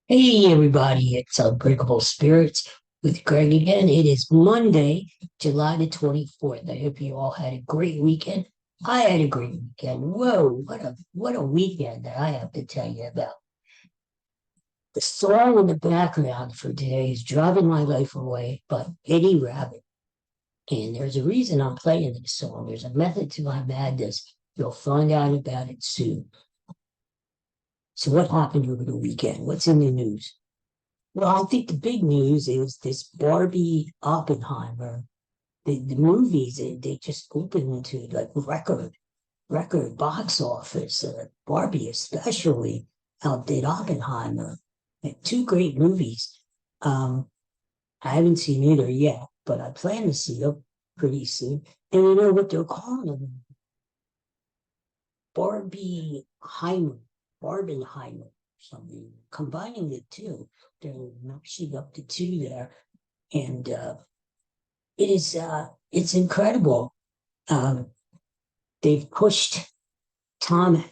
Hey everybody, it's Unbreakable Spirits with Greg again. It is Monday, July the 24th. I hope you all had a great weekend. I had a great weekend. Whoa, what a weekend that I have to tell you about. The song in the background for today is Driving My Life Away by Eddie Rabbit. And there's a reason I'm playing this song. There's a method to my madness. You'll find out about it soon. So what happened over the weekend? What's in the news? Well, I think the big news is this Barbie Oppenheimer. The movies, they just opened to like record box office. Barbie especially outdid Oppenheimer. And two great movies. Um, I haven't seen either yet, but I plan to see them pretty soon. And you know what they're calling them? Barbieheimer, Barbenheimer, something. Combining the two, they're matching up the two there, and it's incredible. Um, they've pushed Tom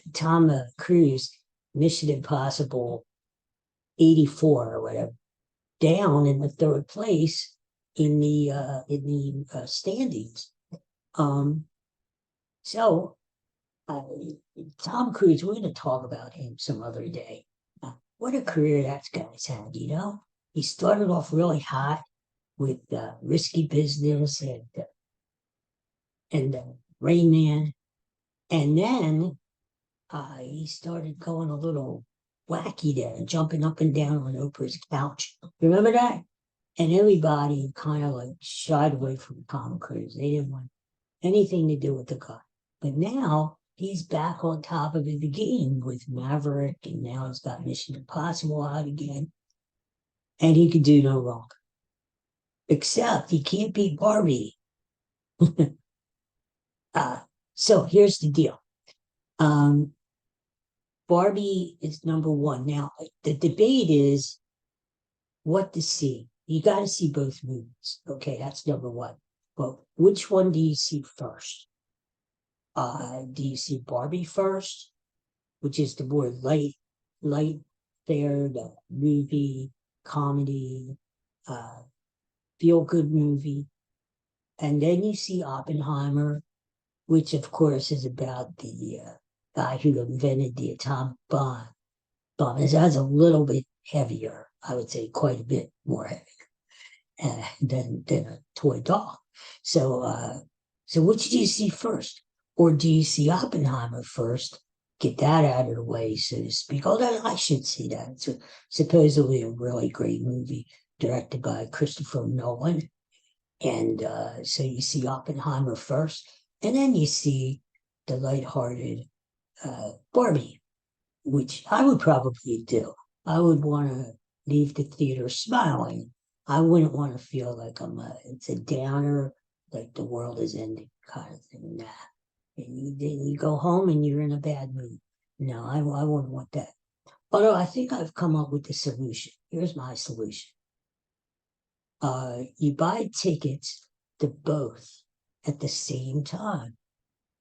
Cruise Mission Impossible 84 or whatever down in the third place in the standings. Um, so uh, Tom Cruise, we're going to talk about him some other day. What a career that guy's had, you know? He started off really hot with Risky Business and Rain Man, and then he started going a little wacky there, jumping up and down on Oprah's couch. Remember that? And everybody kind of like shied away from Tom Cruise. They didn't want anything to do with the guy. But now he's back on top of it again with Maverick, and now he's got Mission Impossible out again, and he can do no wrong. Except he can't beat Barbie. uh, so here's the deal. Um, Barbie is number one. Now, the debate is what to see. You got to see both movies. Okay, that's number one. But which one do you see first? Do you see Barbie first, which is the more light fared movie, comedy, uh, feel good movie, and then you see Oppenheimer, which of course is about the guy who invented the atomic bomb. That's a little bit heavier, I would say, quite a bit more heavy than a toy doll. So, so which do you see first, or do you see Oppenheimer first? Get that out of the way, so to speak. Although I should see that. It's supposedly a really great movie directed by Christopher Nolan. And so you see Oppenheimer first, and then you see the lighthearted Barbie, which I would probably do. I would want to leave the theater smiling. I wouldn't want to feel like it's a downer, like the world is ending kind of thing. Nah. And you go home and you're in a bad mood. No, I wouldn't want that. Although I think I've come up with the solution. Here's my solution. You buy tickets to both at the same time.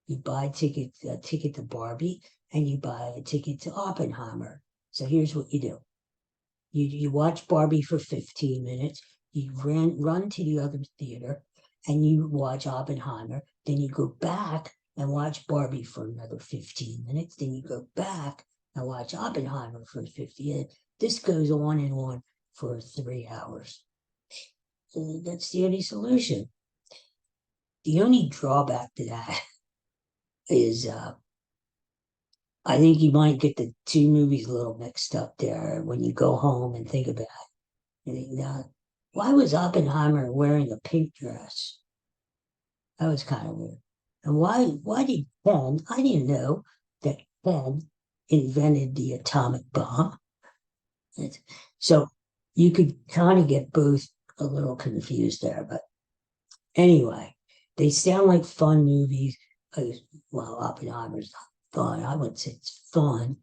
You buy a ticket to Barbie, and you buy a ticket to Oppenheimer. So here's what you do. You watch Barbie for 15 minutes, you run to the other theater, and you watch Oppenheimer. Then you go back and watch Barbie for another 15 minutes. Then you go back and watch Oppenheimer for 50 minutes. This goes on and on for 3 hours. So that's the only solution. The only drawback to that is I think you might get the two movies a little mixed up there when you go home and think about it. You think, why was Oppenheimer wearing a pink dress? That was kind of weird. And why did Ken? I didn't know that Ken invented the atomic bomb. So you could kind of get both a little confused there. But anyway, they sound like fun movies. Uh, well, Oppenheimer's not fun. I wouldn't say it's fun,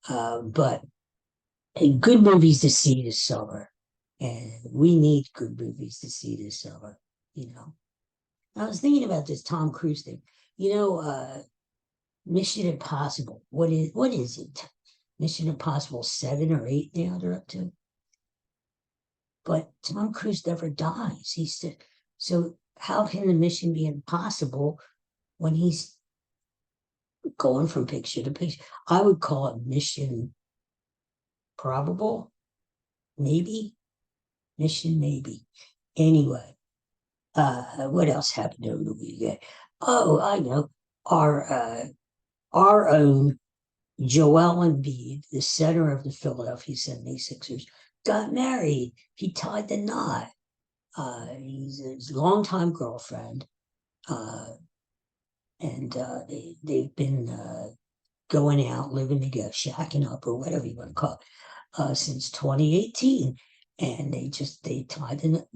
but good movies to see this summer. And we need good movies to see this summer, you know. I was thinking about this Tom Cruise thing. You know, Mission Impossible. What is it? Mission Impossible 7 or 8 now they're up to. But Tom Cruise never dies. So how can the mission be impossible when he's going from picture to picture? I would call it mission probable, maybe. Mission maybe. Anyway, what else happened over the weekend? Oh, I know. Our own Joel Embiid, the center of the Philadelphia 76ers, got married. He tied the knot. He's his longtime girlfriend, uh, and they've been going out, living together, shacking up, or whatever you want to call it, since 2018. And they tied the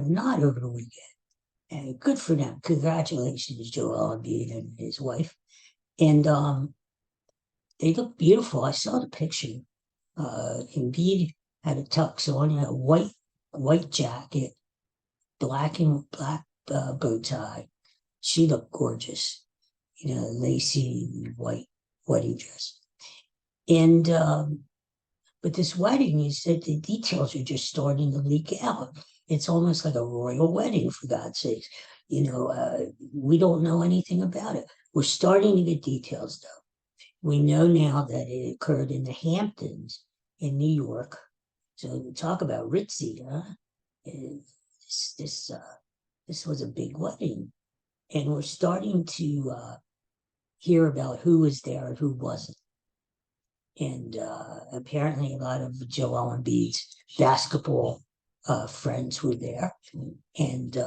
knot over the weekend. And good for them. Congratulations, Joel Embiid and his wife. And they look beautiful. I saw the picture. Embiid had a tux on, a white jacket, black bow tie. She looked gorgeous, lacy white wedding dress. And but this wedding, you said the details are just starting to leak out. It's almost like a royal wedding, for God's sakes. We don't know anything about it. We're starting to get details, though. We know now that it occurred in the Hamptons in New York. So talk about ritzy, huh? This was a big wedding, and we're starting to hear about who was there and who wasn't. And apparently, a lot of Joel Embiid's basketball friends were there, and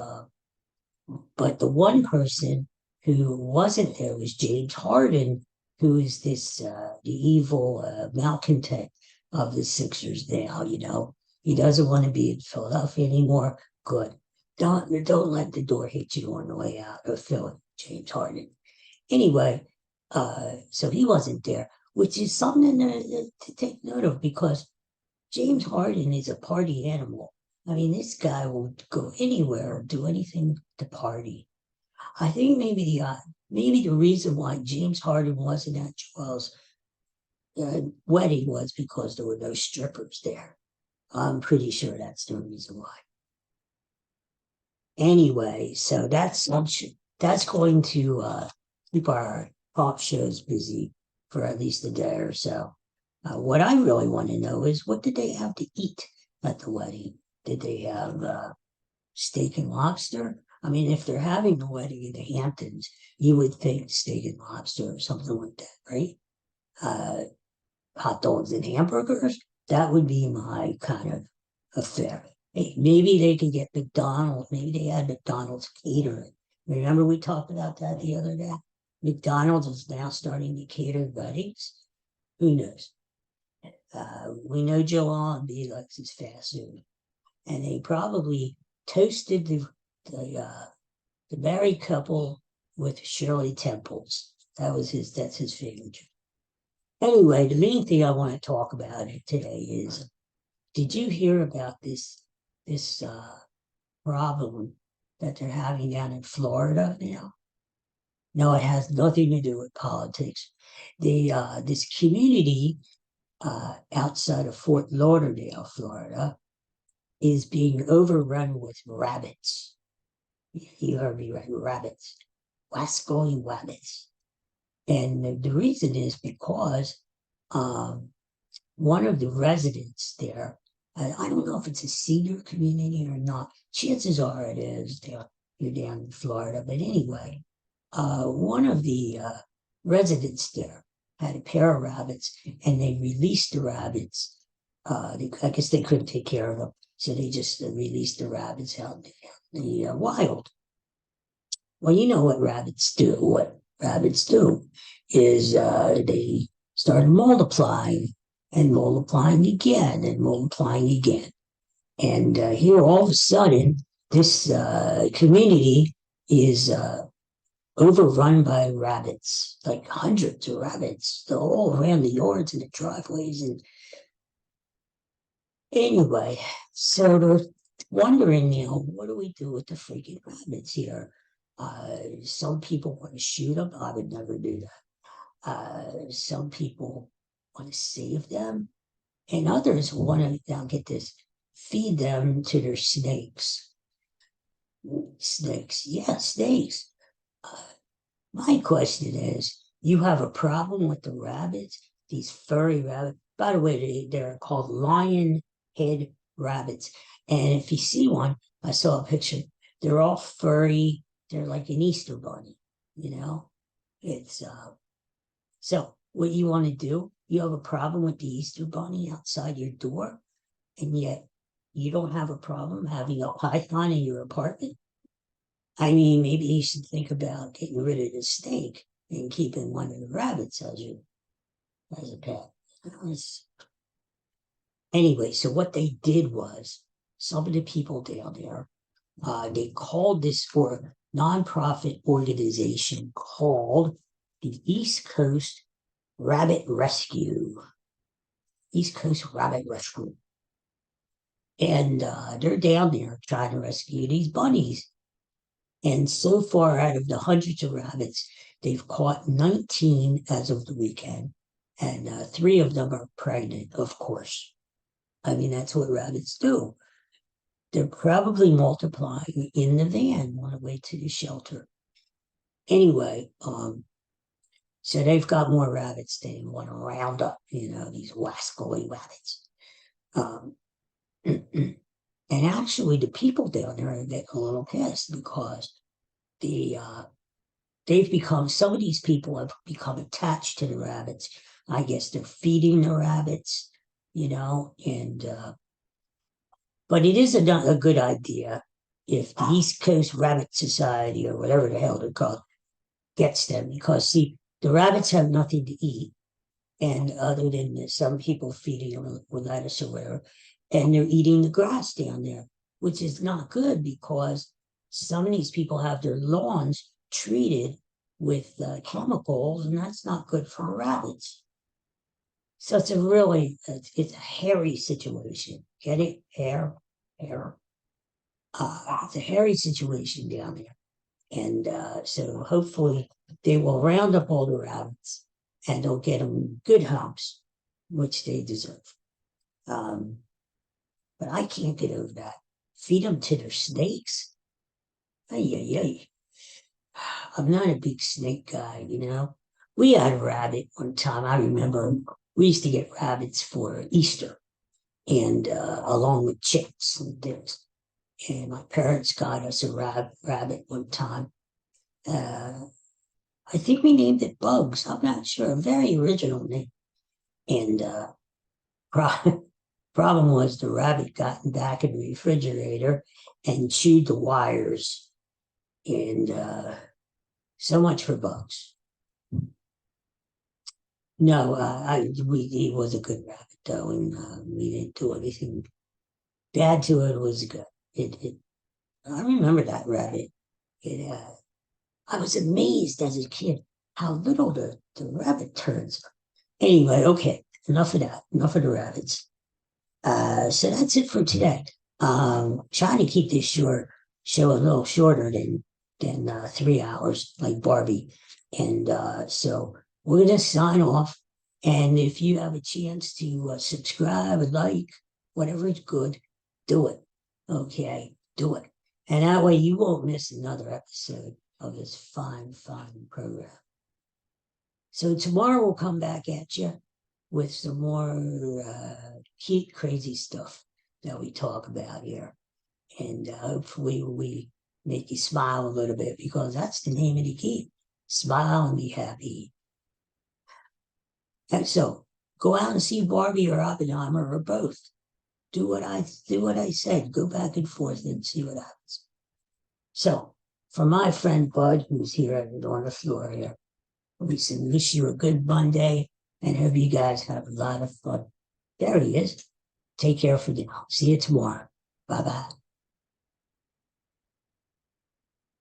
but the one person who wasn't there was James Harden, who is the evil malcontent of the Sixers now. He doesn't want to be in Philadelphia anymore. Good. Don't let the door hit you on the way out of Philly, James Harden. Anyway, so he wasn't there, which is something to take note of, because James Harden is a party animal. I mean, this guy will go anywhere or do anything to party. I think maybe the reason why James Harden wasn't at Joel's wedding was because there were no strippers there. I'm pretty sure that's the reason why. Anyway, so that's going to keep our pop shows busy for at least a day or so. What I really want to know is, what did they have to eat at the wedding? Did they have steak and lobster? I mean, if they're having the wedding in the Hamptons, you would think steak and lobster or something like that, right? Hot dogs and hamburgers, that would be my kind of affair. Hey, maybe they could get McDonald's. Maybe they had McDonald's catering. Remember we talked about that the other day? McDonald's is now starting to cater weddings. Who knows? We know Joel Embiid likes his fast food, and they probably toasted the married couple with Shirley Temples. That's his favorite. Anyway, the main thing I want to talk about today is, did you hear about this problem that they're having down in Florida now? No, it has nothing to do with politics. This community outside of Fort Lauderdale, Florida, is being overrun with rabbits. You heard me right, rabbits. Wrascally Wrabbits. And the reason is because one of the residents there, I don't know if it's a senior community or not. Chances are it is. You're down in Florida. But anyway, one of the residents there had a pair of rabbits, and they released the rabbits. I guess they couldn't take care of them, so they just released the rabbits out in the wild. Well, you know what rabbits do. What rabbits do is they start multiplying and multiplying again and multiplying again. And here, all of a sudden, this community is overrun by rabbits, like hundreds of rabbits. They're all around the yards and the driveways. And anyway, so they're wondering, what do we do with the freaking rabbits here? Some people want to shoot them. I would never do that. Some people want to save them, and others want to, now get this, feed them to their snakes. Snakes, yeah, snakes. Uh, my question is, you have a problem with the rabbits, these furry rabbits? By the way, they're called lion head rabbits. And if you see one, I saw a picture, they're all furry. They're like an Easter bunny, you know? It's so what you want to do, you have a problem with the Easter bunny outside your door, and yet you don't have a problem having a python in your apartment? I mean, maybe you should think about getting rid of the snake and keeping one of the rabbits as a pet. Anyway, so what they did was, some of the people down there, they called this for a nonprofit organization called the East Coast Rabbit Rescue. East Coast Rabbit Rescue. And they're down there trying to rescue these bunnies. And so far, out of the hundreds of rabbits, they've caught 19 as of the weekend. And 3 of them are pregnant, of course. I mean, that's what rabbits do. They're probably multiplying in the van on the way to the shelter. Anyway, so they've got more rabbits than want to round up, these Wrascally Wrabbits. And actually, the people down there are getting a little pissed because they've become, some of these people have become attached to the rabbits. I guess they're feeding the rabbits, and but it is a good idea if the East Coast Rabbit Society, or whatever the hell they're called, gets them, because see, the rabbits have nothing to eat, and other than some people feeding them with lettuce or whatever, and they're eating the grass down there, which is not good because some of these people have their lawns treated with chemicals, and that's not good for the rabbits. So it's a hairy situation. Get it? Hair. It's a hairy situation down there. And so hopefully they will round up all the rabbits and they'll get them good homes, which they deserve. But I can't get over that. Feed them to their snakes? Ay. I'm not a big snake guy, We had a rabbit one time. I remember we used to get rabbits for Easter, and along with chicks and things. And my parents got us a rabbit one time. I think we named it Bugs. I'm not sure. A very original name. And problem was the rabbit got back in the refrigerator and chewed the wires. And so much for Bugs. No, he was a good rabbit though, and we didn't do anything bad to it. It was good. I remember that rabbit. I was amazed as a kid how little the rabbit turns. Anyway, okay, enough of that. Enough of the rabbits. So that's it for today. Trying to keep this show a little shorter than 3 hours, like Barbie. And so we're gonna sign off. And if you have a chance to subscribe, like, whatever is good, do it. Okay, do it. And that way you won't miss another episode of this fine program. So tomorrow we'll come back at you with some more cute, crazy stuff that we talk about here. And hopefully we make you smile a little bit, because that's the name of the game. Smile and be happy. And so go out and see Barbie or Oppenheimer or both. Do what I said. Go back and forth and see what happens. So for my friend Bud, who's here on the floor here, we wish you a good Monday and hope you guys have a lot of fun. There he is. Take care for now. See you tomorrow. Bye-bye.